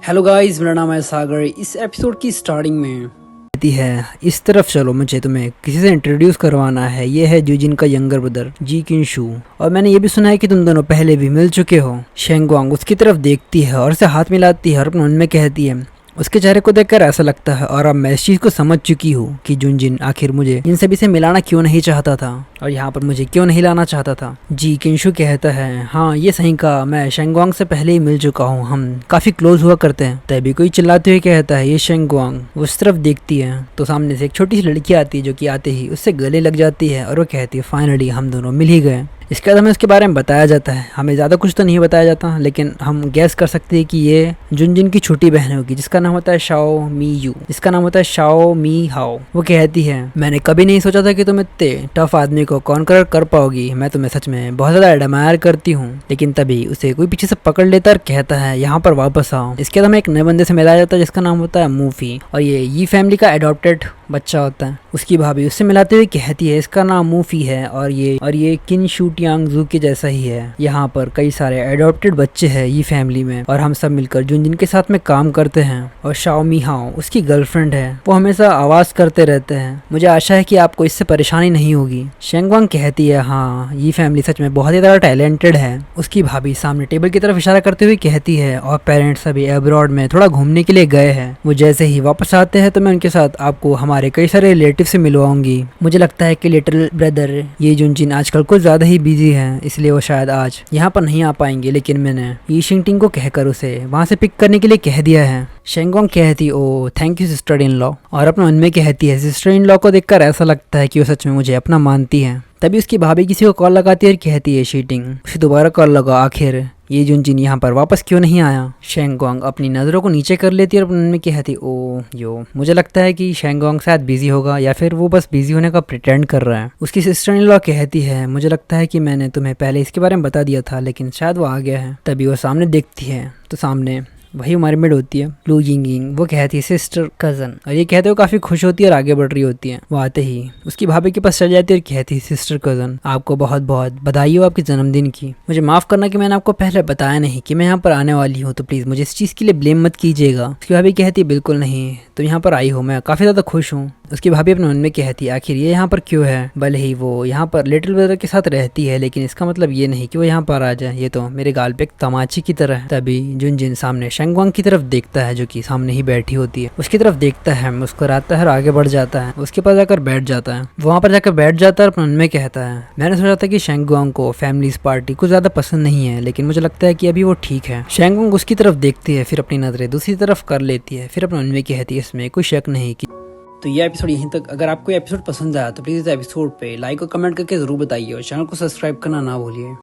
Hello guys, मेरा नाम है सागर। इस एपिसोड की स्टार्टिंग में कहती है इस तरफ चलो, मुझे तुम्हें किसी से इंट्रोड्यूस करवाना है। ये है जूजिन का यंगर ब्रदर जी किनशु। और मैंने ये भी सुना है कि तुम दोनों पहले भी मिल चुके हो। शेंगवांग उसकी तरफ देखती है और उसे हाथ मिलाती है और अपने मन में कहती है। उसके चेहरे को देखकर ऐसा लगता है और अब मैं इस चीज़ को समझ चुकी हूँ कि जुनजिन आखिर मुझे इन सभी से मिलाना क्यों नहीं चाहता था और यहाँ पर मुझे क्यों नहीं लाना चाहता था। जी किनशु कहता है, हाँ ये सही कहा, मैं शेंगवांग से पहले ही मिल चुका हूँ, हम काफी क्लोज हुआ करते हैं। तभी कोई चिल्लाते हुए कहता है ये शेंगवांग। वो उस तरफ देखती है तो सामने से एक छोटी सी लड़की आती है जो कि आते ही उससे गले लग जाती है और वो कहती है फाइनली हम दोनों मिल ही गए। इसके बाद हमें उसके बारे में बताया जाता है। हमें ज़्यादा कुछ तो नहीं बताया जाता, लेकिन हम गैस कर सकते हैं कि ये जुनजिन की छोटी बहन होगी जिसका नाम होता है शाओ मी यू, जिसका नाम होता है शाओ मी हाओ। वो कहती है मैंने कभी नहीं सोचा था कि तुम इतने टफ आदमी को कॉन्कर कर पाओगी। मैं तुम्हें सच में बहुत ज़्यादा एडमायर करती हूँ। लेकिन तभी उसे कोई पीछे से पकड़ लेता और कहता है यहाँ पर वापस आओ। इसके बाद हमें एक नए बंदे से मिलाया जाता है जिसका नाम होता है मूफी और ये फैमिली का एडॉप्टेड बच्चा होता है। उसकी भाभी उससे मिलाते हुए कहती है इसका नाम मूफी है और ये किन शूटियांगजू के जैसा ही है। यहाँ पर कई सारे एडॉप्टेड बच्चे हैं ये फैमिली में और हम सब मिलकर जुनजिन के साथ में काम करते हैं। और शाओमी हाओ उसकी गर्लफ्रेंड है, वो हमेशा आवाज करते रहते हैं। मुझे आशा है कि आपको इससे परेशानी नहीं होगी। शेंगवांग कहती है हाँ ये फैमिली सच में बहुत ही ज्यादा टैलेंटेड है। उसकी भाभी सामने टेबल की तरफ इशारा करते हुए कहती है और पेरेंट्स अभी अब्रॉड में थोड़ा घूमने के लिए गए हैं। वो जैसे ही वापस आते हैं तो मैं उनके साथ आपको हमारे कई सारे रिलेटिव से मिलवाऊंगी। मुझे लगता है कि लिटिल ब्रदर ये जुनजिन आजकल कुछ ज्यादा ही बिजी है, इसलिए वो शायद आज यहाँ पर नहीं आ पाएंगे। लेकिन मैंने ये शिंगटिंग को कहकर उसे वहाँ से पिक करने के लिए कह दिया है। शेंगवांग कहती oh thank you sister in law और अपने मन में कहती है सिस्टर इन लॉ को देखकर ऐसा लगता है कि वो सच में मुझे अपना मानती है। तभी उसकी भाभी किसी को कॉल लगाती है और कहती है शीटिंग। उसे दोबारा कॉल लगा, आखिर ये जुनजिन यहाँ पर वापस क्यों नहीं आया। शेंगवांग अपनी नज़रों को नीचे कर लेती है और अपने मन में कहती ओ यो, मुझे लगता है कि शेंगवांग शायद बिजी होगा या फिर वो बस बिजी होने का प्रिटेंड कर रहा है। उसकी सिस्टर इन लॉ कहती है मुझे लगता है कि मैंने तुम्हें पहले इसके बारे में बता दिया था लेकिन शायद वो आ गया है। तभी वो सामने देखती है तो सामने वही हमारी मेड होती है लू यिंग। वो कहती है सिस्टर कजन और ये कहते हुए काफी खुश होती है और आगे बढ़ रही होती है। वो आते ही उसकी भाभी के पास चल जाती है और कहती है सिस्टर कजन आपको बहुत बहुत बधाई हो आपके जन्मदिन की। मुझे माफ करना कि मैंने आपको पहले बताया नहीं कि मैं यहाँ पर आने वाली हूँ, तो प्लीज मुझे इस चीज के लिए ब्लेम मत कीजिएगा। उसकी भाभी कहती है बिल्कुल नहीं, तुम यहाँ पर आई हो, मैं काफी ज्यादा खुश हूँ। उसकी भाभी अपने मन में कहती है आखिर ये यहाँ पर क्यों है। भले ही वो यहाँ पर लिटिल ब्रदर के साथ रहती है लेकिन इसका मतलब ये नहीं कि वो यहाँ पर आ जाए, ये तो मेरे गाल पे एक तमाची की तरह है। तभी जुनजिन सामने शेंगवांग की तरफ देखता है जो कि सामने ही बैठी होती है। उसकी तरफ देखता है, मुस्कुराता है और आगे बढ़ जाता है। उसके पास जाकर बैठ जाता है। वहाँ पर जाकर बैठ जाता है और अपने मन में कहता है मैंने सोचा था कि शेंगवांग को फैमिलीज पार्टी कुछ ज्यादा पसंद नहीं है लेकिन मुझे लगता है कि अभी वो ठीक है। शेंगवांग उसकी तरफ देखती है, फिर अपनी नजरें दूसरी तरफ कर लेती है, फिर अपने मन में कहती है इसमें कोई शक नहीं कि। तो ये एपिसोड यहीं तक। अगर आपको ये एपिसोड पसंद आया तो प्लीज़ इस एपिसोड पे लाइक और कमेंट करके ज़रूर बताइए और चैनल को सब्सक्राइब करना ना भूलिए।